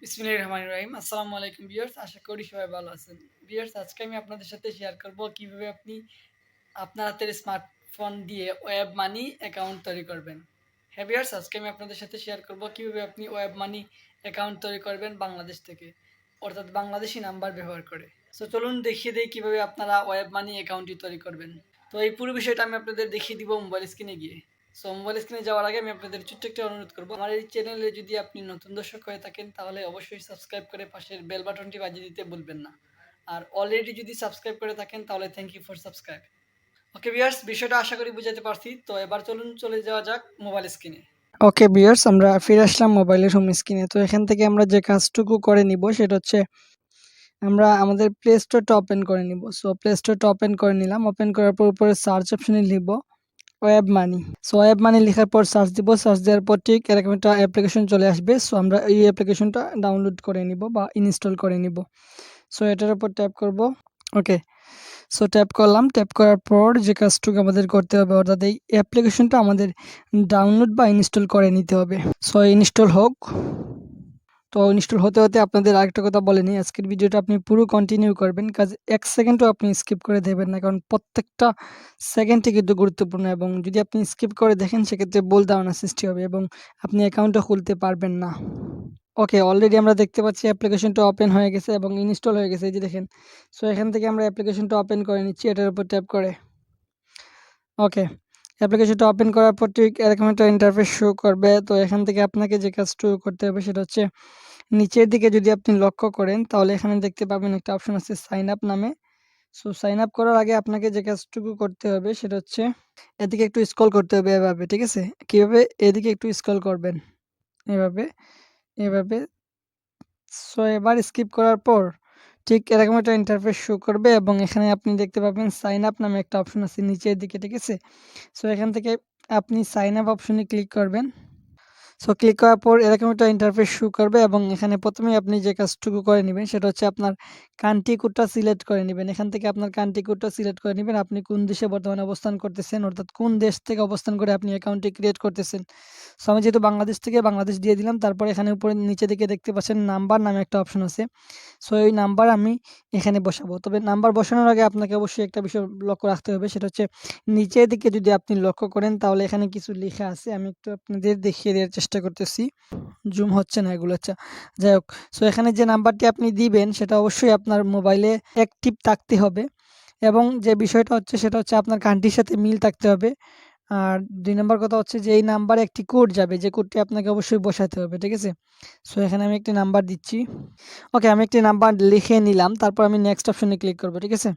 বিসমিল্লাহির রহমানির রহিম। আসসালামু আলাইকুম ভিউয়ার্স, আশা করি সবাই ভালো আছেন। ভিউয়ার্স, আজকে আমি আপনাদের সাথে শেয়ার করব কিভাবে আপনি আপনার হাতের স্মার্টফোন দিয়ে ওয়েব মানি অ্যাকাউন্ট তৈরি করবেন। হ্যাঁ ভিউয়ার্স, আজকে আমি আপনাদের সাথে শেয়ার করব কিভাবে আপনি ওয়েব মানি অ্যাকাউন্ট তৈরি করবেন বাংলাদেশ থেকে, অর্থাৎ বাংলাদেশি নাম্বার ব্যবহার করে। সো চলুন দেখিয়ে দিই কিভাবে আপনারা ওয়েব মানি অ্যাকাউন্টটি তৈরি করবেন। তো এই পুরো বিষয়টা আমি আপনাদের দেখিয়ে দিব মোবাইল স্ক্রিনে গিয়ে। সো মোবাইল স্ক্রিনে যাওয়ার আগে আমি আপনাদের ছোট্ট একটা অনুরোধ করবো, আমার এই চ্যানেলে যদি আপনি নতুন দর্শক হয়ে থাকেন তাহলে অবশ্যই সাবস্ক্রাইব করে পাশের বেল বাটনটি বাজিয়ে দিতে ভুলবেন না। আর অলরেডি যদি সাবস্ক্রাইব করে থাকেন তাহলে thank you for subscribe. Okay viewers, বিষয়টা আশা করি বুঝাতে পারছি। তো এবার চলুন চলে যাওয়া যাক মোবাইল স্ক্রিনে। ওকে ভিউয়ার্স, আমরা ফিরে আসলাম মোবাইলের হোম স্ক্রিনে। তো এখান থেকে আমরা যে কাজটুকু করে নিব সেটা হচ্ছে আমরা আমাদের প্লে স্টোরটা ওপেন করে নিব। সো প্লে স্টোরটা ওপেন করে নিলাম। ওপেন করার পর উপরে সার্চ অপশনে লিখব web money. So web money লেখার পর সার্চ দিব। সার্চ দেওয়ার পর ঠিক এরকম একটা অ্যাপ্লিকেশন চলে আসবে। সো আমরা এই অ্যাপ্লিকেশনটা ডাউনলোড করে নিব বা ইনস্টল করে নিব। সো এটার উপর ট্যাপ করব। ওকে, সো ট্যাপ করলাম। ট্যাপ করার পর যে কাজটুকু আমাদের করতে হবে, অর্থাৎ এই অ্যাপ্লিকেশনটা আমাদের ডাউনলোড বা ইনস্টল করে নিতে হবে। সো ইনস্টল হোক। তো ইনস্টল হতে হতে আপনাদের আরেকটা কথা বলে নিই, আজকের ভিডিওটা আপনি পুরো কন্টিনিউ করবেন, কাজ এক সেকেন্ডও আপনি স্কিপ করে দেবেন না, কারণ প্রত্যেকটা সেকেন্ডই কিন্তু গুরুত্বপূর্ণ, এবং যদি আপনি স্কিপ করে দেখেন সেক্ষেত্রে ভুল ধারণা সৃষ্টি হবে এবং আপনি অ্যাকাউন্টটা খুলতে পারবেন না। ওকে, অলরেডি আমরা দেখতে পাচ্ছি অ্যাপ্লিকেশনটা ওপেন হয়ে গেছে এবং ইনস্টল হয়ে গেছে, এই যে দেখেন। সো এখান থেকে আমরা অ্যাপ্লিকেশনটা ওপেন করে নিচ্ছি এটার উপর ট্যাপ করে। ওকে, অ্যাপ্লিকেশনটা ওপেন করার পর ঠিক এরকম একটা ইন্টারফেস শো করবে। তো এখান থেকে আপনাকে যে কাজটা করতে হবে সেটা হচ্ছে নিচের দিকে যদি আপনি লক্ষ্য করেন তাহলে এখানে দেখতে পাবেন একটা অপশন আছে সাইন আপ নামে। সো সাইন আপ করার আগে আপনাকে যে কাজটুকু করতে হবে সেটা হচ্ছে এদিকে একটু স্ক্রল করতে হবে এভাবে, ঠিক আছে? কীভাবে? এদিকে একটু স্ক্রল করবেন এভাবে, এভাবে। সো এবার স্কিপ করার পর ঠিক এরকম একটা ইন্টারফেস শো করবে এবং এখানে আপনি দেখতে পাবেন সাইন আপ নামে একটা অপশন আছে নিচের দিকে, ঠিক আছে? সো এখান থেকে আপনি সাইন আপ অপশনে ক্লিক করবেন। সো ক্লিক করার পর এরকম একটা ইন্টারফেস শো করবে এবং এখানে প্রথমেই আপনি যে কাজটুকু করে নেবেন সেটা হচ্ছে আপনার কান্ট্রি কোডটা সিলেক্ট করে নেবেন। এখান থেকে আপনার কান্ট্রি কোডটা সিলেক্ট করে নেবেন। আপনি কোন দেশে বর্তমানে অবস্থান করতেছেন, অর্থাৎ কোন দেশ থেকে অবস্থান করে আপনি অ্যাকাউন্টটি ক্রিয়েট করতেছেন। সো আমি যেহেতু বাংলাদেশ থেকে বাংলাদেশ দিয়ে দিলাম। তারপর এখানে উপরে নিচে দিকে দেখতে পাচ্ছেন নাম্বার নামে একটা অপশন আছে। সো এই নাম্বার আমি এখানে বসাবো। তবে নাম্বার বসানোর আগে আপনাকে অবশ্যই একটা বিষয় লক্ষ্য রাখতে হবে, সেটা হচ্ছে নিচের দিকে যদি আপনি লক্ষ্য করেন তাহলে এখানে কিছু লেখা আছে। আমি একটু আপনাদের দেখিয়ে দেওয়ার চেষ্টা করতেছি। জুম হচ্ছে না এগুলো, আচ্ছা যাই হোক। সো এখানে যে নাম্বারটি আপনি দিবেন সেটা অবশ্যই আপনার মোবাইলে অ্যাক্টিভ থাকতে হবে এবং যে বিষয়টা হচ্ছে সেটা হচ্ছে আপনার কান্ট্রির সাথে মিল থাকতে হবে। আর ২ নম্বর কথা হচ্ছে যে এই নাম্বারে একটি কোড যাবে, যে কোডটি আপনাকে অবশ্যই বসাতে হবে, ঠিক আছে? সো এখানে আমি একটি নাম্বার দিচ্ছি। ওকে, আমি একটি নাম্বার লিখে নিলাম। তারপর আমি নেক্সট অপশনে ক্লিক করব, ঠিক আছে?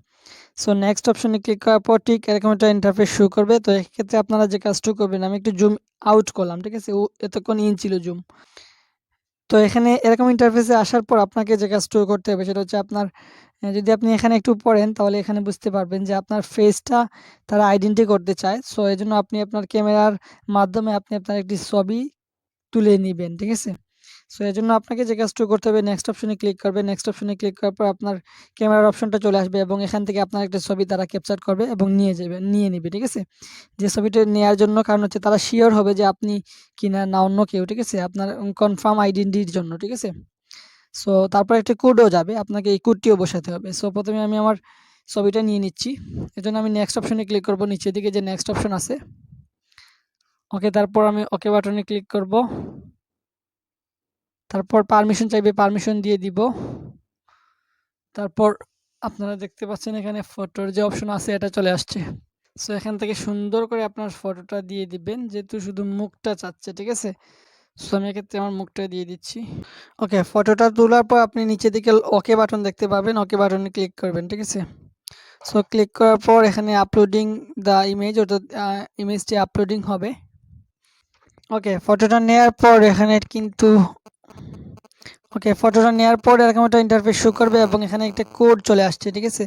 সো নেক্সট অপশনে ক্লিক করার পর ঠিক এরকম একটা ইন্টারফেস শো করবে। তো এক্ষেত্রে আপনারা যে কাজটুকু করবেন, আমি একটু জুম আউট করলাম, ঠিক আছে? এতক্ষণ ইন ছিল জুম। তো এখানে এরকম ইন্টারফেসে আসার পর আপনাকে যে কাজটুকু করতে হবে সেটা হচ্ছে আপনার যদি আপনি এখানে একটু পড়েন তাহলে এখানে বুঝতে পারবেন যে আপনার ফেসটা তারা আইডেন্টি করতে চায়। সো এজন্য আপনি আপনার ক্যামেরার মাধ্যমে আপনি আপনার একটি ছবি তুলে নিবেন, ঠিক আছে? সো এজন্য আপনাকে যে কাজটুকু করতে হবে, নেক্সট অপশনে ক্লিক করবেন। নেক্সট অপশনে ক্লিক করার পর আপনার ক্যামেরার অপশনটা চলে আসবে এবং এখান থেকে আপনার একটা ছবি তারা ক্যাপচার করবে এবং নিয়ে নিবে, ঠিক আছে? যে ছবিটা নেয়ার জন্য কারণ হচ্ছে তারা শিওর হবে যে আপনি কিনা না অন্য কেউ, ঠিক আছে? আপনার কনফার্ম আইডেন্টিটির জন্য, ঠিক আছে? সো তারপর একটা কোডও যাবে, আপনাকে এই কোডটিও বসাতে হবে। সো প্রথমে আমি আমার ছবিটা নিয়ে নিচ্ছি। এজন্য আমি নেক্সট অপশনে ক্লিক করব, নিচের দিকে যে নেক্সট অপশন আছে। ওকে, তারপর আমি ওকে বাটনে ক্লিক করব। তারপর পারমিশন চাইবে, পারমিশন দিয়ে দিব। তারপর আপনারা দেখতে পাচ্ছেন এখানে ফটোর যে অপশন আছে এটা চলে আসছে। সো এখান থেকে সুন্দর করে আপনার ফটোটা দিয়ে দিবেন, যেহেতু শুধু মুখটা চাচ্ছে, ঠিক আছে? সো আমি এক্ষেত্রে আমার মুখটা দিয়ে দিচ্ছি। ওকে, ফটোটা তোলার পর আপনি নিচের দিকে ওকে বাটন দেখতে পাবেন, ওকে বাটনে ক্লিক করবেন, ঠিক আছে? সো ক্লিক করার পর এখানে আপলোডিং দ্য ইমেজ, অর্থাৎ ইমেজটি আপলোডিং হবে। ওকে, ফটোটা নেওয়ার পর এখানে কিন্তু ফটোটা নেওয়ার পর এরকম একটা ইন্টারফেস শো করবে এবং এখানে একটা কোড চলে আসছে, ঠিক আছে?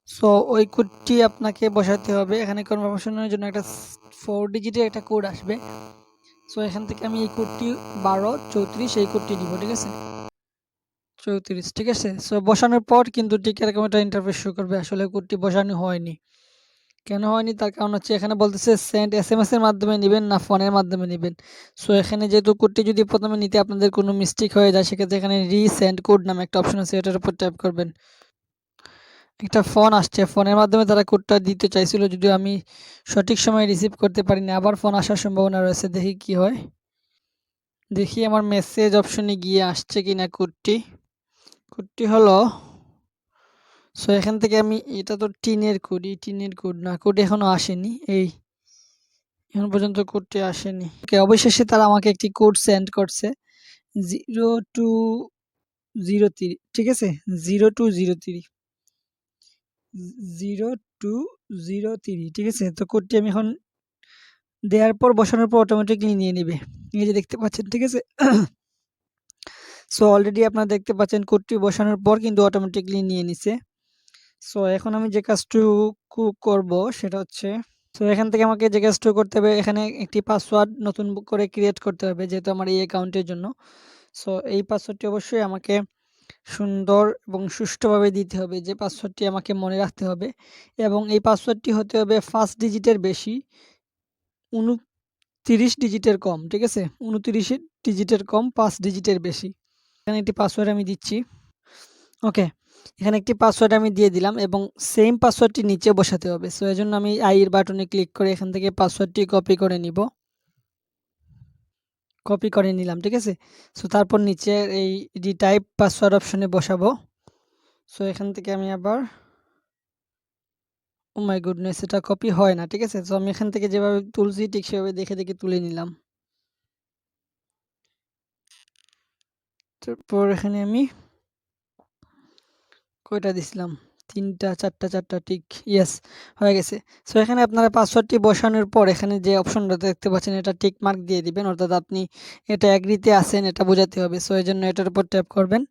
সো ওই কোডটি আপনাকে বসাতে হবে। এখানে কনফার্মেশনের জন্য একটা 4 ডিজিটের একটা কোড আসবে। সো এখান থেকে আমি এই কোডটি 1234 এই কোডটি দিব, ঠিক আছে? 34, ঠিক আছে? সো বসানোর পর কিন্তু ঠিক এরকম একটা ইন্টারফেস শো করবে। আসলে কোডটি বসানো হয়নি। কেন হয়নি তার কারণ হচ্ছে এখানে বলতেছে সেন্ড এসএমএস এর মাধ্যমে নিবেন না ফোনের মাধ্যমে নিবেন। সো এখানে যেহেতু কোডটি যদি প্রথমে নিতে আপনাদের কোনো মিস্টেক হয়ে যায় সেক্ষেত্রে এখানে রিসেন্ড কোড নামে একটা অপশন আছে, এটার উপর ট্যাপ করবেন। একটা ফোন আসছে, ফোনের মাধ্যমে তারা কোডটা দিতে চাইছিল, যদিও আমি সঠিক সময়ে রিসিভ করতে পারিনি। আবার ফোন আসার সম্ভাবনা রয়েছে, দেখি কি হয়। দেখি আমার মেসেজ অপশনে গিয়ে আসছে কিনা কোডটি। কোডটি হলো, সো এখান থেকে আমি, এটা তো টিনের কোড, এই টিনের কোড না, কোড এখনো আসেনি, এখন পর্যন্ত কোডটি আসেনি। ওকে, অবশেষে তারা আমাকে একটি কোড সেন্ড করছে 0203, ঠিক আছে, 0203, 0203, ঠিক আছে। তো কোডটি আমি এখন দেওয়ার পর বসানোর পর অটোমেটিকলি নিয়ে নেবে, এই যে দেখতে পাচ্ছেন, ঠিক আছে। সো অলরেডি আপনারা দেখতে পাচ্ছেন কোডটি বসানোর পর কিন্তু অটোমেটিকলি নিয়ে নিছে। সো এখন আমি যে কাজটুকু করব সেটা হচ্ছে, সো এখান থেকে আমাকে যে কাজটুকু করতে হবে, এখানে একটি পাসওয়ার্ড নতুন করে ক্রিয়েট করতে হবে যেহেতু আমার এই অ্যাকাউন্টের জন্য। সো এই পাসওয়ার্ডটি অবশ্যই আমাকে সুন্দর এবং সুষ্ঠুভাবে দিতে হবে, যে পাসওয়ার্ডটি আমাকে মনে রাখতে হবে, এবং এই পাসওয়ার্ডটি হতে হবে 5 ডিজিটের বেশি, 29 ডিজিটের কম, ঠিক আছে, 29 ডিজিটের কম, 5 ডিজিটের বেশি। এখানে একটি পাসওয়ার্ড আমি দিচ্ছি। ওকে, এখানে একটি পাসওয়ার্ড আমি দিয়ে দিলাম এবং সেম পাসওয়ার্ডটি নিচে বসাতে হবে। সো এজন্য আমি এর বাটনে ক্লিক করে এখান থেকে পাসওয়ার্ডটি কপি করে নিব, কপি করে নিলাম, ঠিক আছে। সো তারপর নিচে এই রিটাইপ পাসওয়ার্ড অপশনে বসাবো। সো এখান থেকে আমি আবার, ও মাই গুডনেস, এটা কপি হয় না, ঠিক আছে। সো আমি এখান থেকে যেভাবে তুলছি ঠিক সেভাবে দেখে দেখে তুলে নিলাম। তারপর এখানে আমি কয়টা দিছিলাম, 3টা 4টা 4টা, ঠিক, ইয়েস, হয়ে গেছে। সো এখানে আপনারা পাসওয়ার্ডটি বসানোর পর এখানে যে অপশনটা দেখতে পাচ্ছেন এটা টিক মার্ক দিয়ে দিবেন, অর্থাৎ আপনি এটা এগ্রিতে আছেন এটা বোঝাতে হবে। সো এই জন্য এটার উপর ট্যাপ করবেন।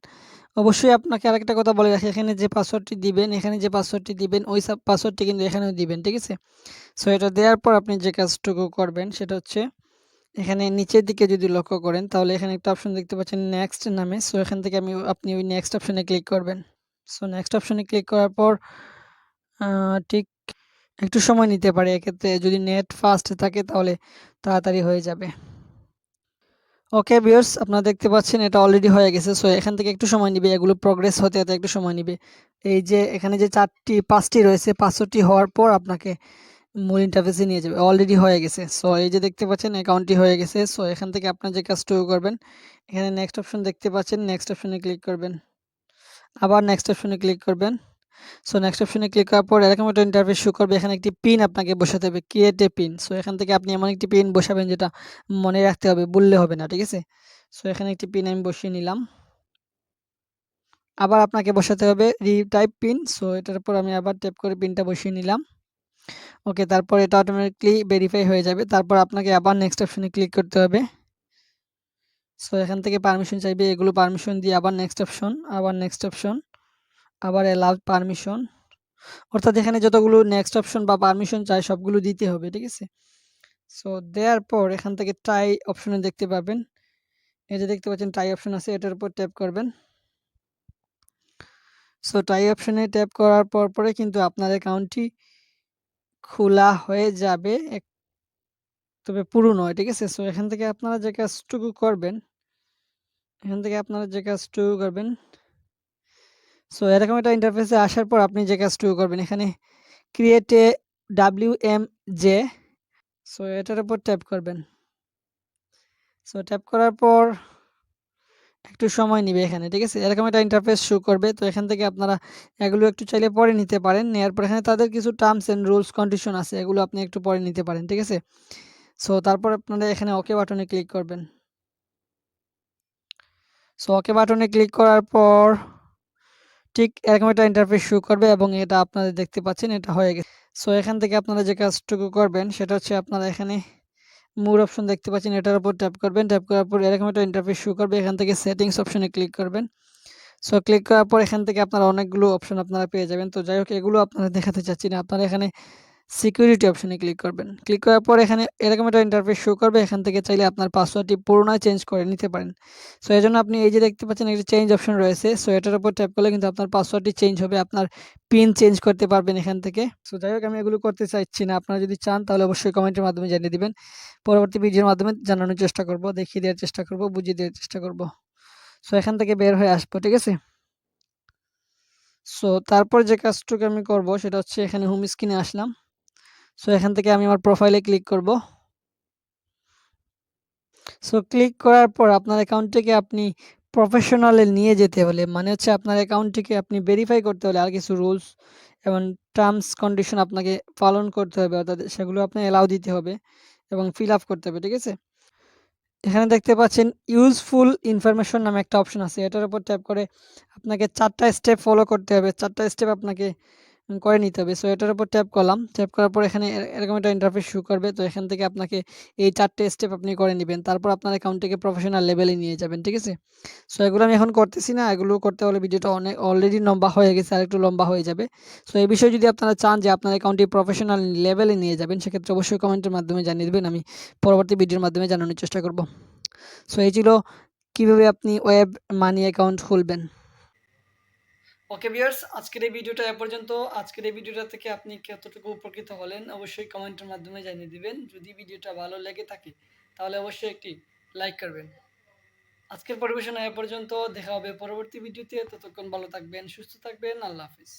অবশ্যই আপনাকে আরেকটা কথা বলে রাখি, এখানে যে পাসওয়ার্ডটি দিবেন, এখানে যে পাসওয়ার্ডটি দিবেন ওই পাসওয়ার্ডটি কিন্তু এখানেও দিবেন, ঠিক আছে। সো এটা দেওয়ার পর আপনি যে কাজটুকু করবেন সেটা হচ্ছে, এখানে নিচের দিকে যদি লক্ষ্য করেন তাহলে এখানে একটা অপশন দেখতে পাচ্ছেন নেক্সট নামে। সো এখান থেকে আপনি ওই নেক্সট অপশনে ক্লিক করবেন। সো নেক্সট অপশনে ক্লিক করার পর ঠিক একটু সময় নিতে পারে, এক্ষেত্রে যদি নেট ফাস্ট থাকে তাহলে তাড়াতাড়ি হয়ে যাবে। ওকে ভিউয়ার্স, আপনারা দেখতে পাচ্ছেন এটা অলরেডি হয়ে গেছে। সো এখান থেকে একটু সময় নিবে, এগুলো প্রোগ্রেস হতে হতে একটু সময় নিবে। এই যে এখানে যে 5টি রয়েছে, 5টি হওয়ার পর আপনাকে মূল ইন্টারফেসে নিয়ে যাবে, অলরেডি হয়ে গেছে। সো এই যে দেখতে পাচ্ছেন অ্যাকাউন্টটি হয়ে গেছে। সো এখান থেকে আপনার যে কাজটুকু করবেন, এখানে নেক্সট অপশন দেখতে পাচ্ছেন, নেক্সট অপশনে ক্লিক করবেন, আবার নেক্সট অপশনে ক্লিক করবেন। সো নেক্সট অপশনে ক্লিক করার পর এরকম একটা ইন্টারফেস শো করবে, এখানে একটি পিন আপনাকে বসাতে হবে, ক্রিয়েট এ পিন। সো এখান থেকে আপনি এমন একটি পিন বসাবেন যেটা মনে রাখতে হবে, বললে হবে না, ঠিক আছে। সো এখানে একটি পিন আমি বসিয়ে নিলাম, আবার আপনাকে বসাতে হবে রিটাইপ পিন। সো এটার উপর আমি আবার ট্যাপ করে পিনটা বসিয়ে নিলাম। ওকে, তারপর এটা অটোমেটিকলি ভেরিফাই হয়ে যাবে। তারপর আপনাকে আবার নেক্সট অপশনে ক্লিক করতে হবে। সো এখান থেকে পারমিশন চাইবে, এগুলো পারমিশন দিয়ে আবার নেক্সট অপশন, আবার নেক্সট অপশন, আবার অ্যালাউ পারমিশন, অর্থাৎ এখানে যতগুলো নেক্সট অপশন বা পারমিশন চাই সবগুলো দিতে হবে, ঠিক আছে। সো দেওয়ার পর এখান থেকে টাই অপশনে দেখতে পাবেন, এই যে দেখতে পাচ্ছেন টাই অপশন আছে, এটার উপর ট্যাপ করবেন। সো টাই অপশনে ট্যাপ করার পরে কিন্তু আপনার অ্যাকাউন্টটি খোলা হয়ে যাবে, তবে পুরো নয়, ঠিক আছে। সো এখান থেকে আপনারা যে কাজটুকু করবেন, সো এরকম একটা ইন্টারফেসে আসার পর আপনি যে কাজটুকু করবেন, এখানে ক্রিয়েট এ WMJ, সো এটার উপর ট্যাপ করবেন। সো ট্যাপ করার পর একটু সময় নিবে এখানে, ঠিক আছে, এরকম একটা ইন্টারফেস শো করবে। তো এখান থেকে আপনারা এগুলো একটু চাইলে পরে নিতে পারেন, নেওয়ার পর এখানে তাদের কিছু টার্মস অ্যান্ড রুলস কন্ডিশন আছে, এগুলো আপনি একটু পরে নিতে পারেন, ঠিক আছে। সো তারপর আপনারা এখানে ওকে বাটনে ক্লিক করবেন। সো ওকে বাটনে ক্লিক করার পর ঠিক এরকম একটা ইন্টারফেস শো করবে এবং এটা আপনারা দেখতে পাচ্ছেন এটা হয়ে গেছে। সো এখান থেকে আপনারা যে কাজটুকু করবেন সেটা হচ্ছে, আপনারা এখানে মোর অপশন দেখতে পাচ্ছেন, এটার উপর ট্যাপ করবেন। ট্যাপ করার পর এরকম একটা ইন্টারফেস শো করবে, এখান থেকে সেটিংস অপশনে ক্লিক করবেন। সো ক্লিক করার পর এখান থেকে আপনারা অনেকগুলো অপশন আপনারা পেয়ে যাবেন। তো যাই হোক, এগুলো আপনারা দেখাতে চাচ্ছি না, আপনারা এখানে সিকিউরিটি অপশনে ক্লিক করবেন। ক্লিক করার পর এখানে এরকম একটা ইন্টারফেস শো করবে। এখান থেকে চাইলে আপনার পাসওয়ার্ডটি পুনরায় চেঞ্জ করে নিতে পারেন। সো এজন্য আপনি এই যে দেখতে পাচ্ছেন একটা চেঞ্জ অপশন রয়েছে। সো এটার উপর ট্যাপ করলে কিন্তু আপনার পাসওয়ার্ডটি চেঞ্জ হবে। আপনার পিন চেঞ্জ করতে পারবেন এখান থেকে। সো যাই হোক আমি এগুলো করতে চাইছি না। আপনারা যদি চান তাহলে অবশ্যই কমেন্টের মাধ্যমে জানিয়ে দিবেন। পরবর্তী ভিডিওর মাধ্যমে জানানোর চেষ্টা করব, দেখিয়ে দেওয়ার চেষ্টা করব, বুঝিয়ে দেওয়ার চেষ্টা করব। সো এখান থেকে বের হয়ে আসবো, ঠিক আছে? সো তারপর যে কাজটুকু আমি করব সেটা হচ্ছে এখানে হোম স্ক্রিনে আসলাম। সো এখান থেকে আমি আমার প্রোফাইলে ক্লিক করব। সো ক্লিক করার পর আপনার অ্যাকাউন্টটিকে আপনি প্রফেশনালে নিয়ে যেতে হলে মানে হচ্ছে আপনার অ্যাকাউন্টটিকে আপনি ভেরিফাই করতে হলে আর কিছু রুলস এবং টার্মস কন্ডিশন আপনাকে পালন করতে হবে, অর্থাৎ সেগুলো আপনার অ্যালাউ দিতে হবে এবং ফিল আপ করতে হবে, ঠিক আছে? এখানে দেখতে পাচ্ছেন ইউজফুল ইনফরমেশন নামে একটা অপশন আছে। এটার উপর ট্যাপ করে আপনাকে ৪ টা স্টেপ ফলো করতে হবে। ৪ টা স্টেপ আপনাকে করে নিতে হবে। সো এটার উপর ট্যাপ করলাম। ট্যাপ করার পর এখানে এরকম একটা ইন্টারফেস শো করবে। তো এখান থেকে আপনাকে এই ৪ টে স্টেপ আপনি করে নিবেন। তারপর আপনার অ্যাকাউন্টটিকে প্রফেশনাল লেভেলে নিয়ে যাবেন। ঠিক আছে? সো এগুলো আমি এখন করতেছি না। এগুলো করতে হলে ভিডিওটা অনেক অলরেডি লম্বা হয়ে গেছে। আরেকটু লম্বা হয়ে যাবে। সো এই বিষয়ে যদি আপনারা চান যে আপনার অ্যাকাউন্টটি প্রফেশনাল লেভেলে নিয়ে যাবেন, সেক্ষেত্রে অবশ্যই কমেন্টের মাধ্যমে জানিয়ে দিবেন। আমি পরবর্তী ভিডিওর মাধ্যমে জানানোর চেষ্টা করব। সো এই ছিল কিভাবে আপনি ওয়েব মানি অ্যাকাউন্ট খুলবেন। ওকে ভিউয়ার্স, আজকের এই ভিডিওটা এ পর্যন্ত। আজকের এই ভিডিওটা থেকে আপনি কতটুকু উপকৃত হলেন অবশ্যই কমেন্টের মাধ্যমে জানিয়ে দিবেন। যদি ভিডিওটা ভালো লেগে থাকে তাহলে অবশ্যই একটি লাইক করবেন। আজকের পরিবেশনা এ পর্যন্ত। দেখা হবে পরবর্তী ভিডিওতে। ততক্ষণ ভালো থাকবেন, সুস্থ থাকবেন। আল্লাহ হাফিজ।